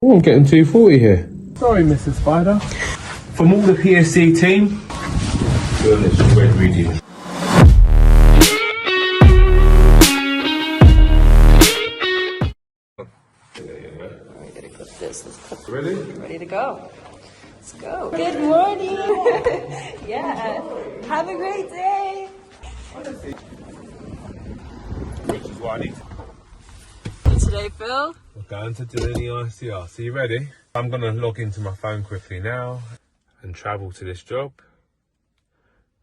Oh, I'm getting 240 here. Sorry, Mr. Spider. From all the PSC team, doing this Remedial. We're gonna cook this. Let's cook. Ready? Ready to go. Let's go. Good morning. Yeah. Have a great day. Which is what I need. And today, Phil? We're going to do the ICR. So you ready? I'm going to log into my phone quickly now and travel to this job.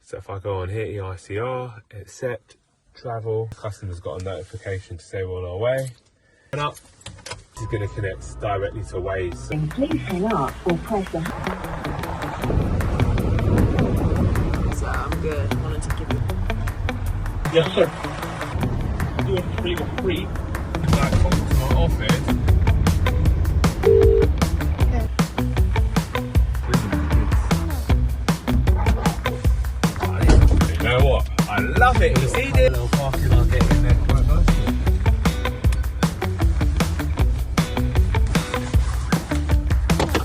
So if I go on here, EICR, accept, travel, customer's got a notification to say we're on our way. And up, this is going to connect directly to Waze. Please hang up or press the... So I'm good. I wanted to give you... Yes, sir. Doing free for free. I come to my office. You know what? I love it. See the little parking I get in there quite nicely.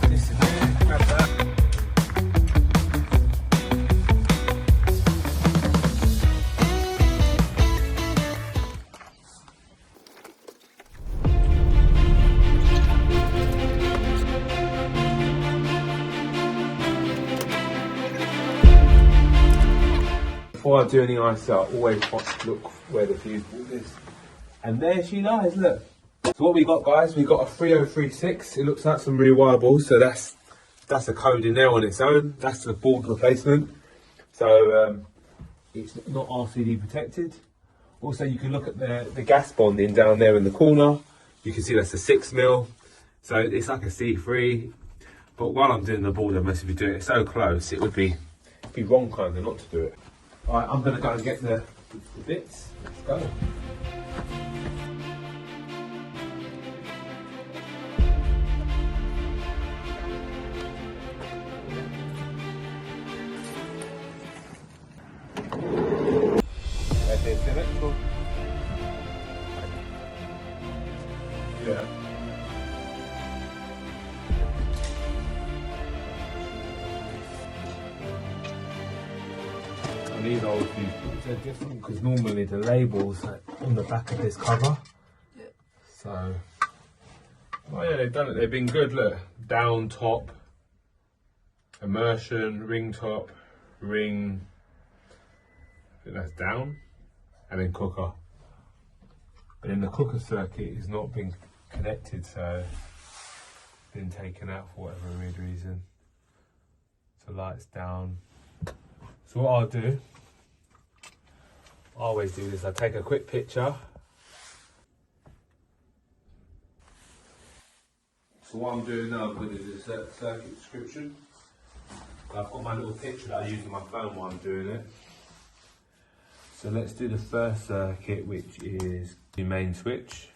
This in there, grab that. Before I do any ice, I always look where the fuse board is. And there she lies, look. So what we got, guys, we got a 3036. It looks like some rewirable, so that's a code in there on its own. That's the board replacement. So it's not RCD protected. Also, you can look at the gas bonding down there in the corner. You can see that's a 6mm. So it's like a C3. But while I'm doing the board, I must be doing it so close, it would be wrong kind of not to do it. Alright, I'm going to go and get the bits. Let's go. There's the electrical. Yeah. And these old fuse books are different because normally the labels are on the back of this cover. Yeah. So, oh yeah, they've done it. They've been good. Look, down top, immersion, ring top, ring. I think that's down, and then cooker. But then the cooker circuit is not being connected, so it's been taken out for whatever weird reason. So lights down. So what I'll do, I always do this, I take a quick picture. So what I'm doing now, I'm going to do the circuit description. I've got my little picture that I use on my phone while I'm doing it. So let's do the first circuit, which is the main switch.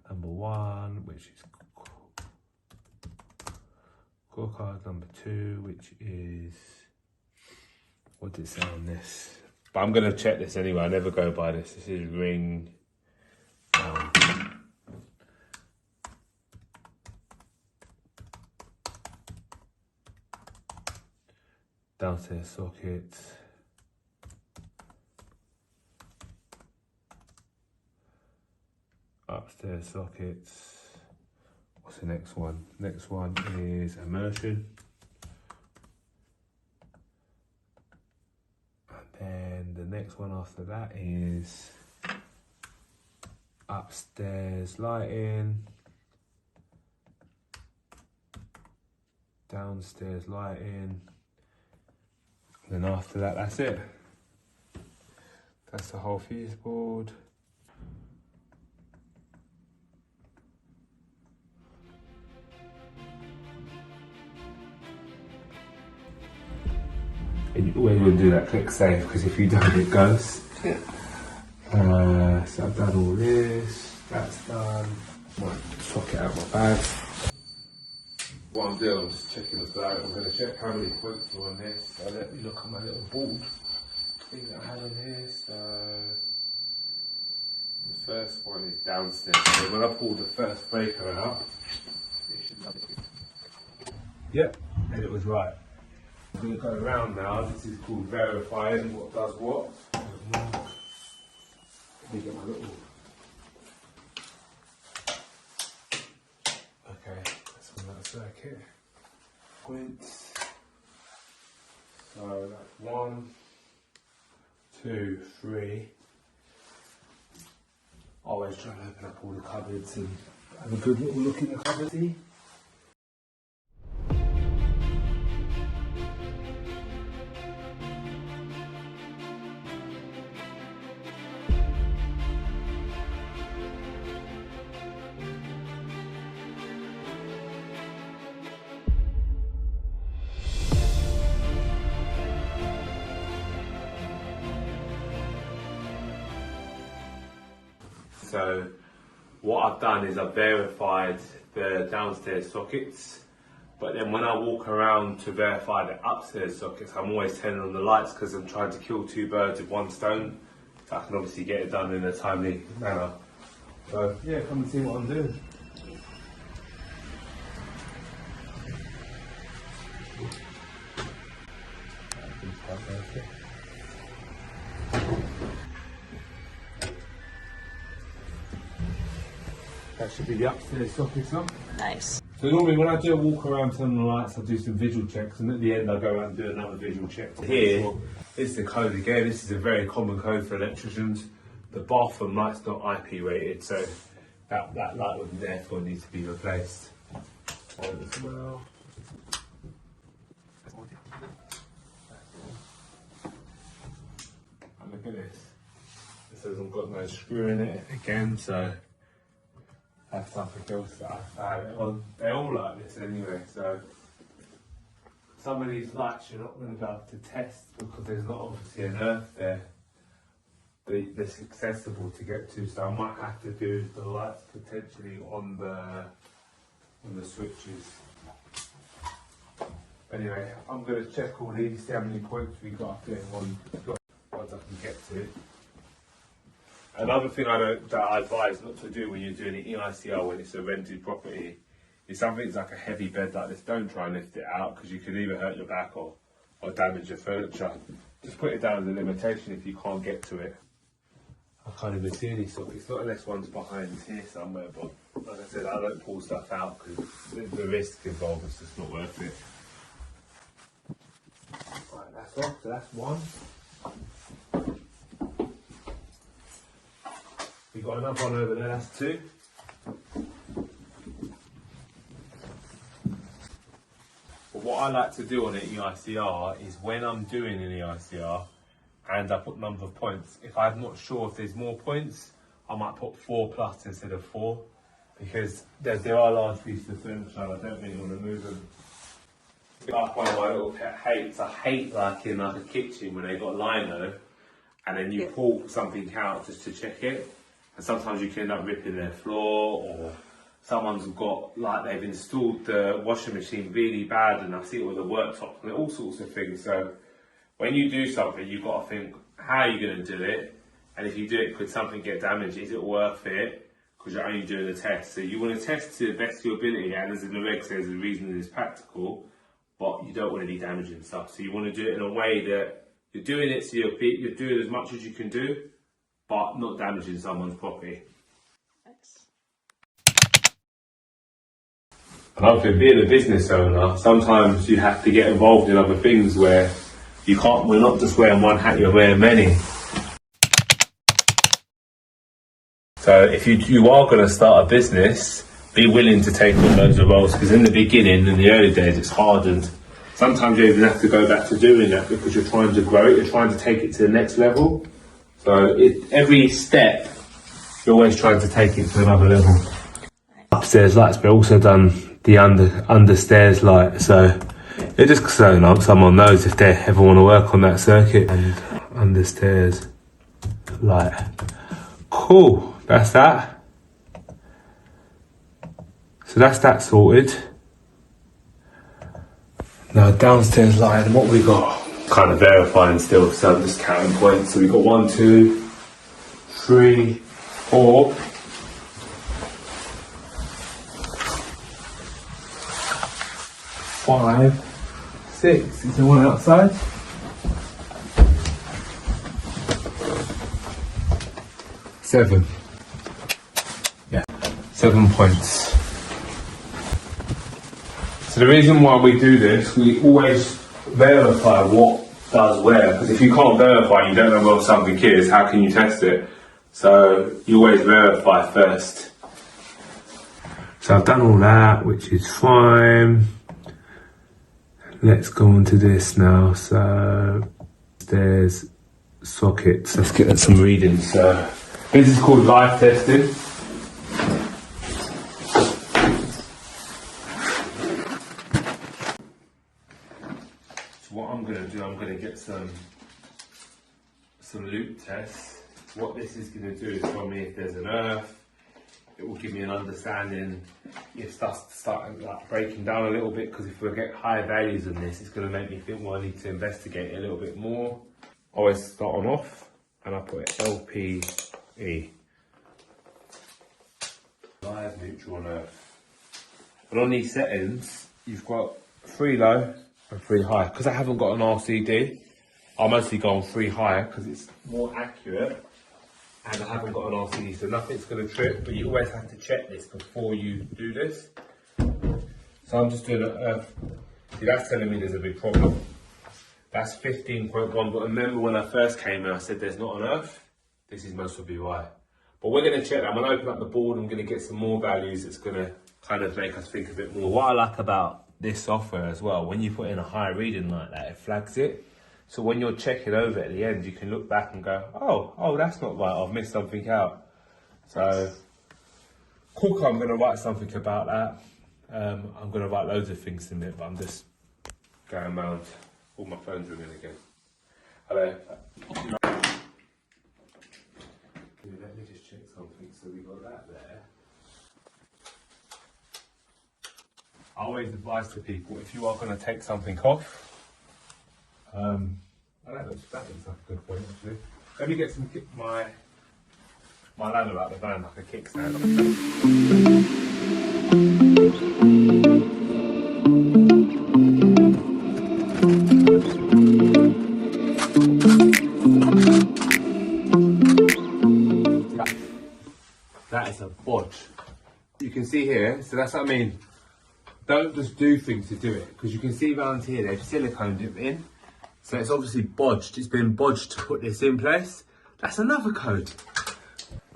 Number 1, which is core card. Number 2, which is, what did it say on this? But I'm going to check this anyway, I never go by this. This is ring. Downstairs socket. Upstairs sockets. What's the next one? Next one is immersion. And then the next one after that is upstairs lighting. Downstairs lighting. And then after that, that's it. That's the whole fuse board. And you always want to do that, click save, because if you don't, it goes. Yeah. So I've done all this, that's done. Might swap it out my bag. What I'm doing, I'm just checking the bag. I'm going to check how many points are on this. So let me look at my little board thing that I had on here. So First one is downstairs. So when I pull the first breaker out, yep, and it was right. I'm going to go around now. This is called verifying what does what. Let me get my little. Okay, that's on that circuit. Points. So that's 1, 2, 3. Always trying to open up all the cupboards and have a good little look in the cupboard. So what I've done is I've verified the downstairs sockets, but then when I walk around to verify the upstairs sockets, I'm always turning on the lights because I'm trying to kill 2 birds with 1 stone. So I can obviously get it done in a timely manner. So yeah, come and see what I'm doing. That should be the upstairs sockets up. Nice. So normally when I do a walk around, turn on the lights, I do some visual checks, and at the end I go around and do another visual check. Here is the code again. This is a very common code for electricians. The bathroom light's not IP rated, so that light would therefore need to be replaced. As well. And look at this. This hasn't got no screw in it again, so that's something else that I found on. They're all like this anyway, so some of these lights you're not going to be able to test because there's not obviously an earth there that's accessible to get to, so I might have to do the lights potentially on the switches. Anyway, I'm going to check all these, see how many points we got up there, ones I can get to. Another thing that I advise not to do when you're doing an EICR when it's a rented property is something like a heavy bed like this. Don't try and lift it out because you could either hurt your back or damage your furniture. Just put it down as a limitation if you can't get to it. I can't even see any sockets, not unless one's behind here somewhere, but like I said, I don't pull stuff out because the risk involved is just not worth it. Right, that's off, so that's 1. We've got another one over there, that's 2. But what I like to do on an EICR is when I'm doing an EICR and I put number of points, if I'm not sure if there's more points, I might put 4+ instead of 4 because there are large pieces of furniture and I don't really want to move them. Like one of my little pet hates, I hate like in like a kitchen when they got lino and then you pull something out just to check it. And sometimes you can end up ripping their floor, or someone's got, like, they've installed the washing machine really bad, and I see it with the worktops and all sorts of things. So when you do something, you've got to think, how are you going to do it? And if you do it, could something get damaged? Is it worth it? Because you're only doing a test. So you want to test to the best of your ability, and as the reg says, the reason is practical, but you don't want to be damaging stuff. So you want to do it in a way that you're doing it so you're doing as much as you can do, but not damaging someone's property. Nice. Another thing, being a business owner, sometimes you have to get involved in other things where we're not just wearing one hat, you're wearing many. So if you are going to start a business, be willing to take on loads of roles, because in the beginning, in the early days, it's hard, and sometimes you even have to go back to doing that because you're trying to grow it, you're trying to take it to the next level. So every step, you're always trying to take it to another level. Upstairs lights, but also done the understairs light. So it's just so someone knows if they ever want to work on that circuit. And understairs light. Cool, that's that. So that's that sorted. Now downstairs light, and what we got? Kind of verifying still, so I'm just counting points. So we got 1, 2, 3, 4, 5, 6. Is there one outside? 7. Yeah, 7 points. So the reason why we do this, we always verify what does where, because if you can't verify, you don't know where something is, how can you test it? So you always verify first. So I've done all that, which is fine. Let's go on to this now. So there's sockets. Let's get some readings. So this is called live testing. So what I'm going to do, I'm going to get some loop tests. What this is going to do is tell me if there's an earth. It will give me an understanding if stuff's starting like breaking down a little bit, because if we get high values on this, it's going to make me think, well, I need to investigate it a little bit more. Always start on off, and I put LPE. Live, neutral and earth. And on these settings, you've got 3 low and 3 high. Because I haven't got an RCD, I'll mostly go on 3 high because it's more accurate. And I haven't got an RCD, so nothing's going to trip, but you always have to check this before you do this. So I'm just doing see, that's telling me there's a big problem. That's 15.1, but remember when I first came in, I said there's not an earth. This is most probably why. But we're going to check that. I'm going to open up the board, I'm going to get some more values that's going to kind of make us think a bit more. What I like about this software as well, when you put in a high reading like that, it flags it. So when you're checking over at the end, you can look back and go, oh, that's not right, I've missed something out. So, cool, I'm going to write something about that. I'm going to write loads of things in it, but I'm just going around. All my phone's ringing again. Hello. Let me just check something. So we got that there. I always advise to people, if you are going to take something off, that looks like a good point actually. Let me get my ladder out of the van like a kickstand. That is a bodge. You can see here, so that's what I mean. Don't just do things to do it, because you can see around here they've siliconed it in. So it's obviously bodged, it's been bodged to put this in place. That's another code.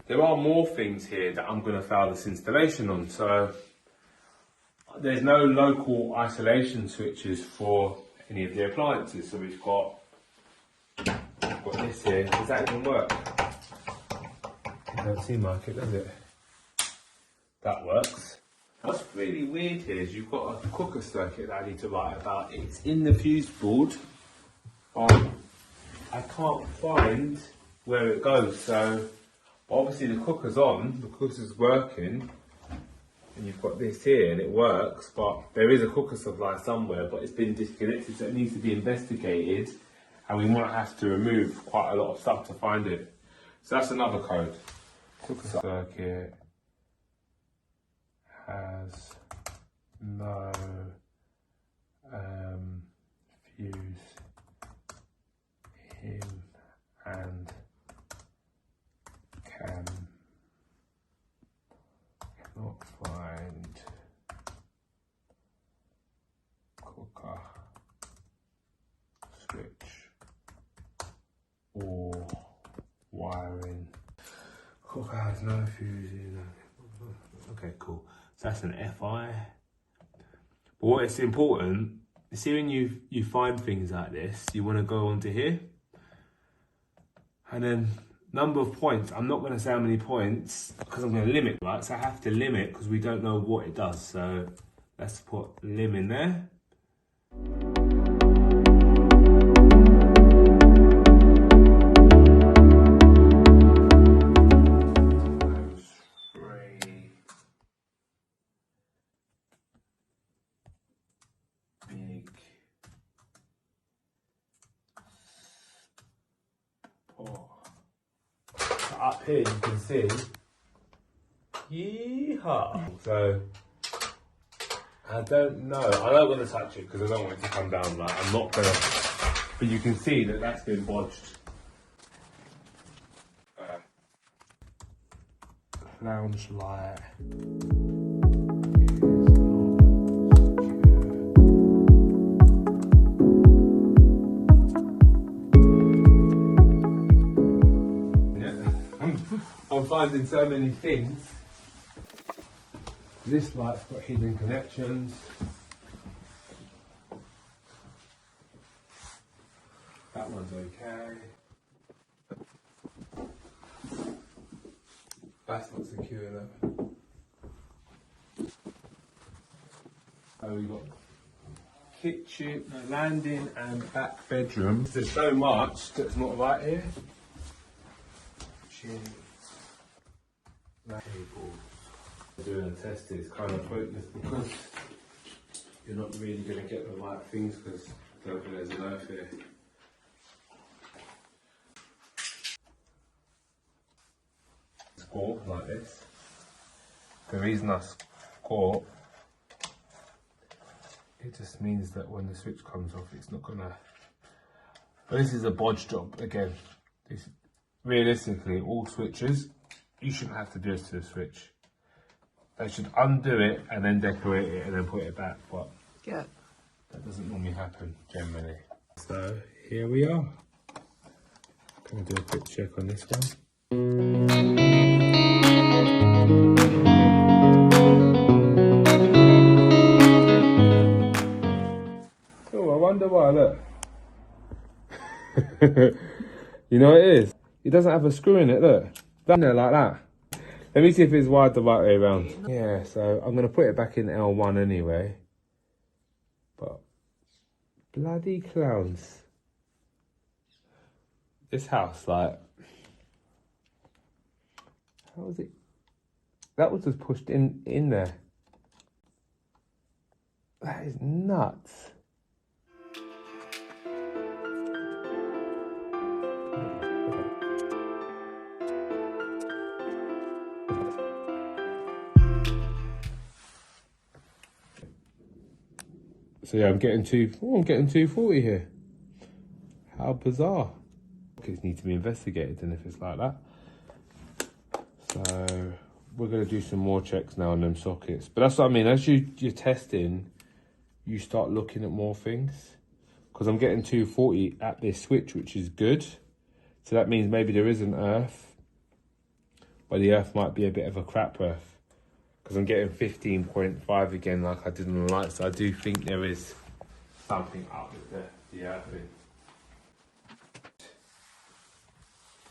There are more things here that I'm going to fail this installation on. So there's no local isolation switches for any of the appliances. So we've got this here. Does that even work? It doesn't seem like it, does it? That works. What's really weird here is you've got a cooker circuit that I need to write about. It's in the fuse board. I can't find where it goes, so obviously the cooker's on, the cooker's working, and you've got this here and it works, but there is a cooker supply somewhere, but it's been disconnected, so it needs to be investigated, and we might have to remove quite a lot of stuff to find it. So that's another code. Cooker circuit has no fuse in and cannot find cooker switch or wiring. Cooker has no fuse in. Okay, cool. So that's an FI. But what is important, see when you find things like this, you want to go onto here. And then number of points, I'm not going to say how many points because I'm going to limit, right? So I have to limit because we don't know what it does. So let's put lim in there. Up here you can see Yeehaw! So, I don't know. I'm not going to touch it because I don't want it to come down. Like, I'm not going to. But you can see that that's been bodged. Lounge light. I'm finding so many things. This light's got hidden connections. That one's okay. That's not secure enough. Oh, we've got kitchen, landing and back bedroom. There's so much that's not right here. Table. Doing a test is kind of pointless because you're not really going to get the right things because I don't think there's an earth here. Score like this. The reason I score, it just means that when the switch comes off, it's not gonna. But this is a bodge job again. This, realistically, all switches, you shouldn't have to do this to the switch. They should undo it and then decorate it and then put it back. But yeah, that doesn't normally happen generally. So here we are. Gonna do a quick check on this one. Oh, I wonder why, look. You know what it is? It doesn't have a screw in it, look. Down there like that. Let me see if it's wired the right way around. Yeah, so I'm going to put it back in L1 anyway. But, bloody clowns. This house, like, how was it? That was just pushed in there. That is nuts. So yeah, I'm getting 240 here. How bizarre. It needs to be investigated then if it's like that. So we're going to do some more checks now on them sockets. But that's what I mean, as you're testing, you start looking at more things. Because I'm getting 240 at this switch, which is good. So that means maybe there is an earth. But the earth might be a bit of a crap earth. Because I'm getting 15.5 again like I did on the light. So I do think there is something up with the earthing.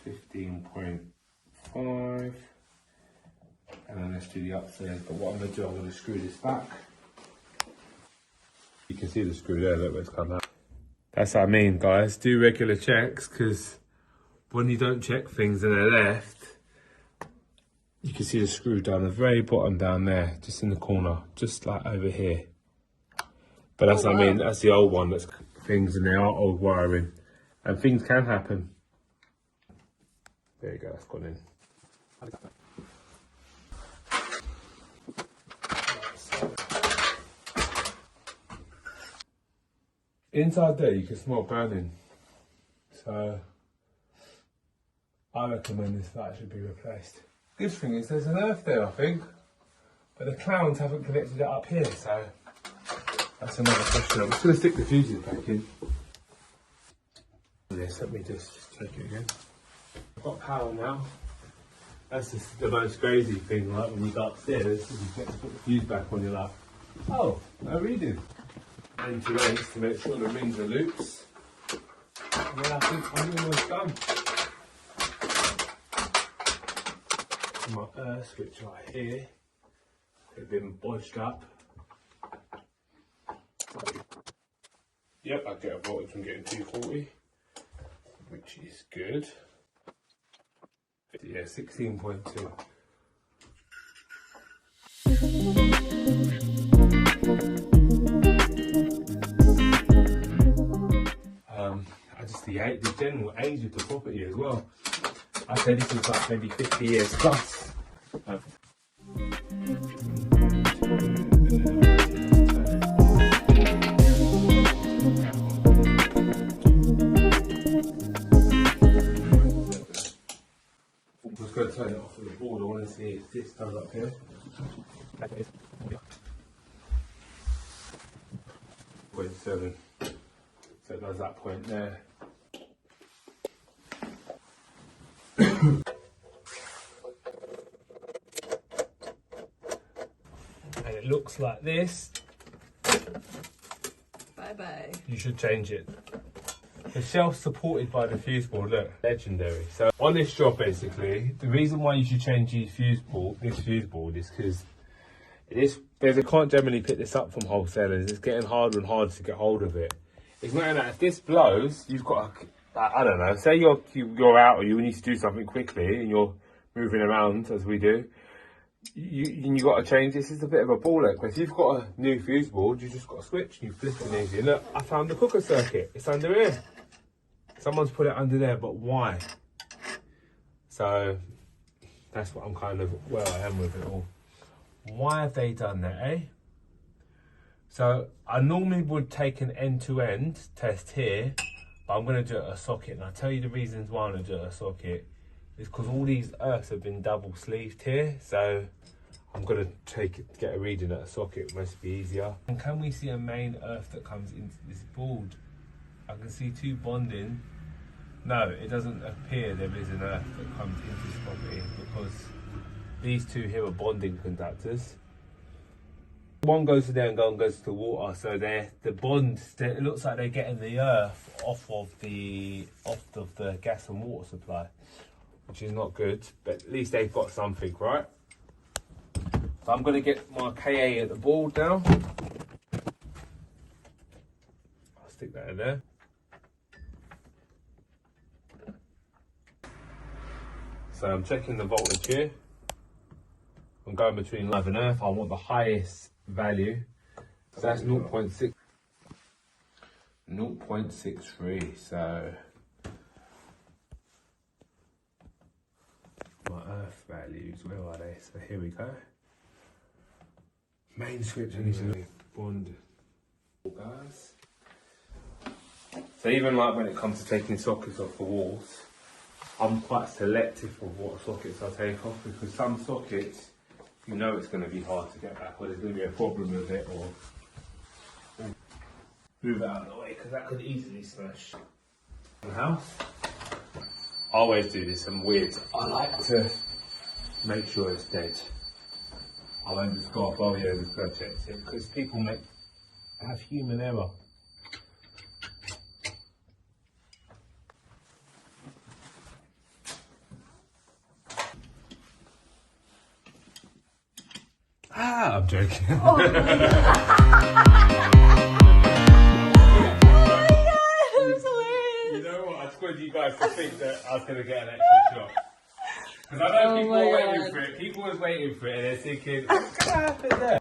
15.5. And then let's do the upstairs. But what I'm going to do, I'm going to screw this back. You can see the screw there, look where it's come out. That's what I mean, guys. Do regular checks, because when you don't check things and they're left, you can see the screw down the very bottom down there, just in the corner, just like over here. But that's what I mean, that's the old one, that's things, and they are old wiring. And things can happen. There you go, that's gone in. Inside there you can smell burning. So I recommend this light should be replaced. Good thing is there's an earth there, I think, but the clowns haven't connected it up here, so that's another question. I'm just going to stick the fuses back in. Yes, let me just check it again. I've got power now. That's just the most crazy thing, like when you go upstairs, you get to put the fuse back on, you're like, oh, no reading. End to ends to make sure the rings are loose. Yeah, I think I'm almost done. My earth switch right here, they've been bodged up. Yep, I get a voltage from getting 240, which is good. Yeah, 16.2. The general age of the property as well. I say this is like maybe 50 years plus. see it's this goes up here. 0.7. So it does that point there. And it looks like this. Bye bye. You should change it. The shelf supported by the fuse board, look, legendary. So on this job, basically, the reason why you should change this fuse board is because I can't generally pick this up from wholesalers. It's getting harder and harder to get hold of it. It's not that if this blows, you've got I don't know. Say you're out or you need to do something quickly and you're moving around as we do. You got to change this. It's a bit of a ball ache. If you've got a new fuse board, you just got to switch and you flip it easy. Look, I found the cooker circuit. It's under here. Someone's put it under there, but why? So that's what I'm kind of where I am with it all. Why have they done that, eh? So I normally would take an end-to-end test here, but I'm going to do it at a socket. And I'll tell you the reasons why I'm going to do it at a socket. It's because all these earths have been double sleeved here. So I'm going to get a reading at a socket, must be easier. And can we see a main earth that comes into this board? I can see two bonding. No, it doesn't appear there is an earth that comes into this property because these two here are bonding conductors. One goes to there and one goes to the water, so the bond. It looks like they're getting the earth off of the gas and water supply, which is not good. But at least they've got something, right? So I'm going to get my KA at the board now. I'll stick that in there. So I'm checking the voltage here. I'm going between live and earth. I want the highest value. So that's 0.6. 0.63. So my earth values, where are they? So here we go. Main switch, I need to bond. Guys. So even like when it comes to taking sockets off the walls, I'm quite selective of what sockets I take off, because some sockets, you know it's going to be hard to get back, or there's going to be a problem with it, or move it out of the way, because that could easily smash the house. I always do this, I'm weird. I like to make sure it's dead. I won't just go off, oh yeah, just go check it, because people have human error. I'm joking. Oh my god! That's hilarious. You know what? I just wanted you guys to think that I was going to get an extra shot. Because I know people were waiting for it. People was waiting for it and they're thinking, what's going to happen there?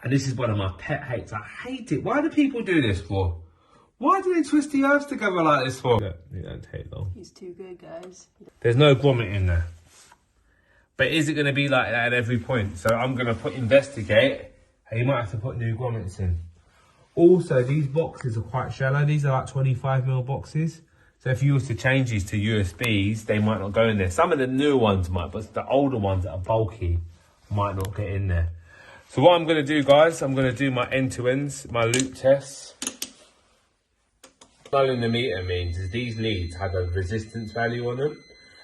And this is one of my pet hates. I hate it. Why do people do this for? Why do they twist the earths together like this for? It don't take long. He's too good, guys. There's no grommet in there. But is it going to be like that at every point? So I'm going to put investigate, and you might have to put new grommets in. Also, these boxes are quite shallow. These are like 25mm boxes. So if you was to change these to USBs, they might not go in there. Some of the newer ones might, but the older ones that are bulky might not get in there. So what I'm going to do, guys, I'm going to do my end-to-ends, my loop tests. Nulling the meter means is these leads have a resistance value on them.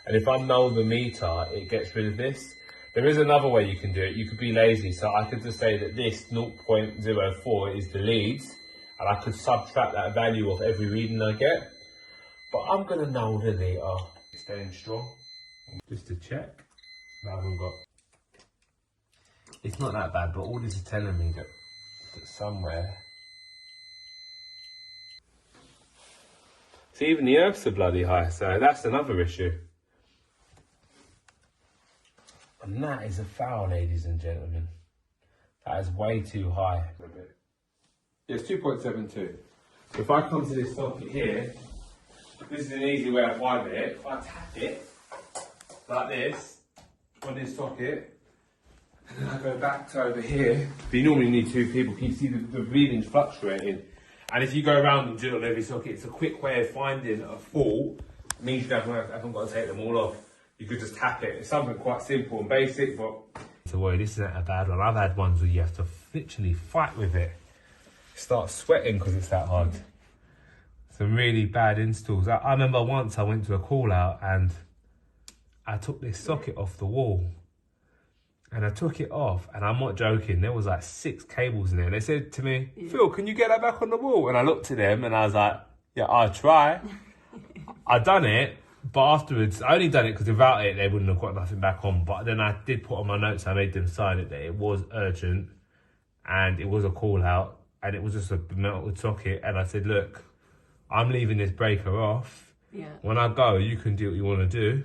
And if I null the meter, it gets rid of this. There is another way you can do it. You could be lazy. So I could just say that this 0.04 is the leads. And I could subtract that value off every reading I get. But I'm going to null the meter. It's staying strong. Just to check. I haven't got... It's not that bad, but all this is telling me that somewhere... See, even the earths are bloody high. So that's another issue. And that is a foul, ladies and gentlemen. That is way too high. It's 2.72. So if I come to this socket here, this is an easy way of finding it. If I tap it like this on this socket, and then I go back to over here, but you normally need two people. Can you see the readings fluctuating? And if you go around and do it on every socket, it's a quick way of finding a fault. It means you haven't got to take them all off. you could just tap it. It's something quite simple and basic, but to worry, this isn't a bad one. I've had ones where you have to literally fight with it. Start sweating because it's that hard. Some really bad installs. I remember once I went to a call out and I took this socket off the wall. And I took it off, and I'm not joking, there was like 6 cables in there. They said to me, Phil, can you get that back on the wall? And I looked at them and I was like, yeah, I'll try. I done it, but afterwards, I only done it because without it, they wouldn't have got nothing back on. But then I did put on my notes, I made them sign it, that it was urgent and it was a call out and it was just a metal socket. And I said, look, I'm leaving this breaker off. Yeah. When I go, you can do what you want to do.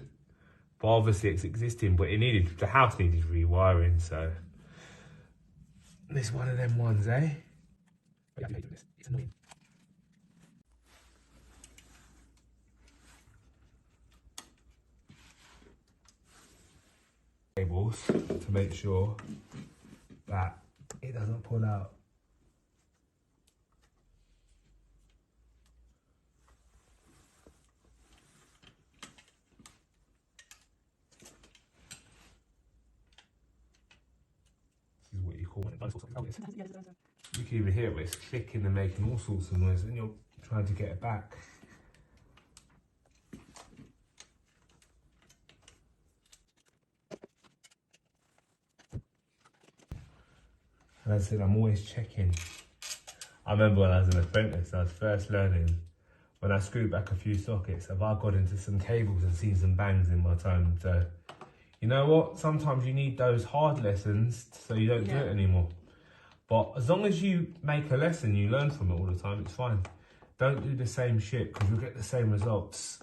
But obviously it's existing, but the house needed rewiring, so. It's one of them ones, eh? It's annoying. Cables to make sure that it doesn't pull out. This is what you call when it does all sorts of noise. You can even hear it, but it's clicking and making all sorts of noise, and you're trying to get it back. And as I said, I'm always checking. I remember when I was an apprentice, I was first learning, when I screwed back a few sockets, have I got into some cables and seen some bangs in my time. So, you know what? Sometimes you need those hard lessons so you don't do it anymore. But as long as you make a lesson, you learn from it all the time, it's fine. Don't do the same shit because you'll get the same results.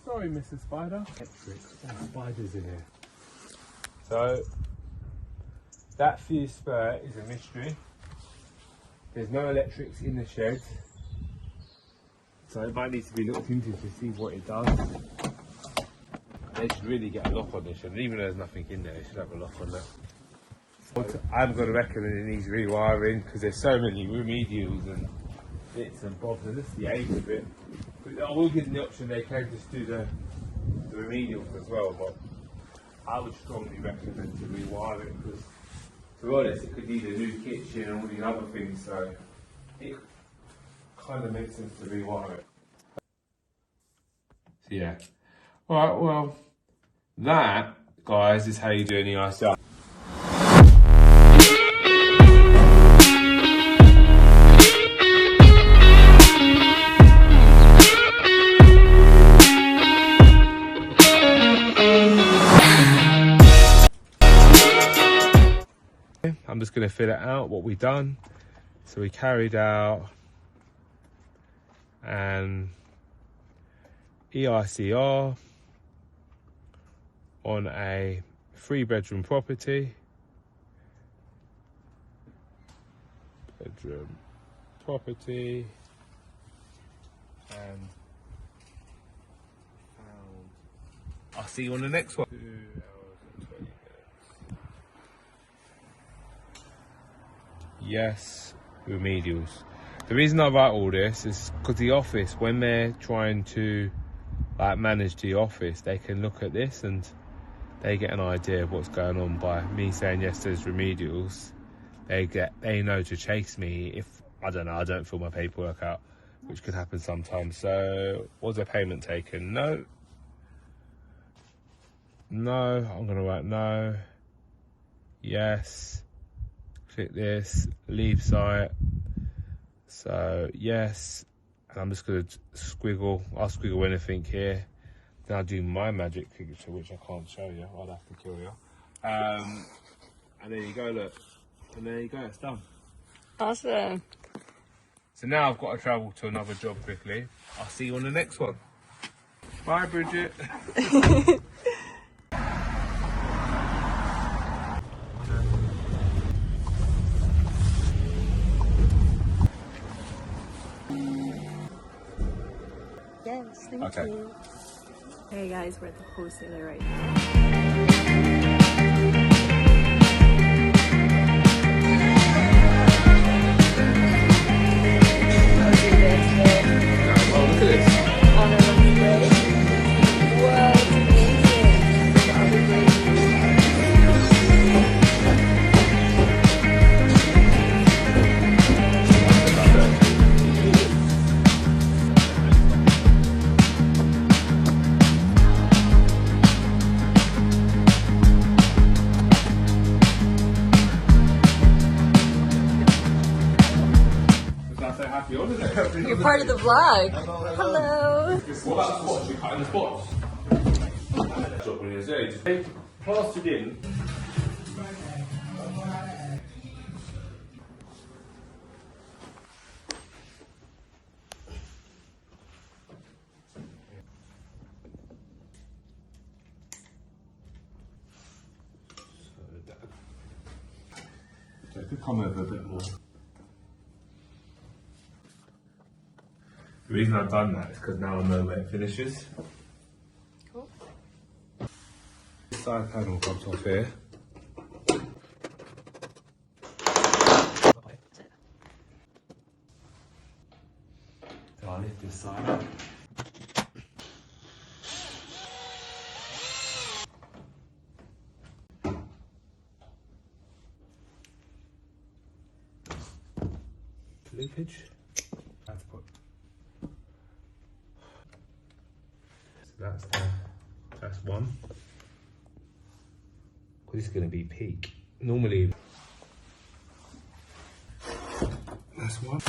Sorry, Mr. Spider. There's spiders in here. So, that fuse spur is a mystery. There's no electrics in the shed. So it might need to be looked into to see what it does. They should really get a lock on this shed. Even though there's nothing in there, they should have a lock on that. I'm going to recommend it needs rewiring because there's so many remedials and bits and bobs, and this is the age of it. But I will give them the option they can just do the remedial as well, but I would strongly recommend to rewire it because, to be honest, it could need a new kitchen and all these other things, so it kind of makes sense to rewire it. So yeah. Alright, well, that, guys, is how you do an EICR. I'm just going to fill it out, what we've done. So we carried out an EICR on a 3-bedroom property. And I'll see you on the next one. 2 hours and 20 minutes. yes, remedials. The reason I write all this is because the office, when they're trying to like manage the office, they can look at this and they get an idea of what's going on by me saying yes, there's remedials. They know to chase me if I don't fill my paperwork out, which could happen sometimes. So was there payment taken? No. No, I'm gonna write no. Yes. Click this, leave site. So yes, and I'm just gonna squiggle. I'll squiggle anything here. Then I'll do my magic signature, which I can't show you. I'll have to kill you. And there you go. Look, and there you go. It's done. Awesome. So now I've got to travel to another job quickly. I'll see you on the next one. Bye, Bridget. Yes, thank Okay. you. Hey guys, we're at the wholesaler right now. Oh, look at this. So happy holiday. You're part of the vlog. Hello. What about the spots? We cutting the spots. Job when he was there, just plastered in. So it could come over a bit more. The reason I've done that is because now I know where it finishes. Cool. This side panel comes off here. So I'll lift this side up. Leakage. I have to put. So that's one. This is going to be peak. Normally, that's one.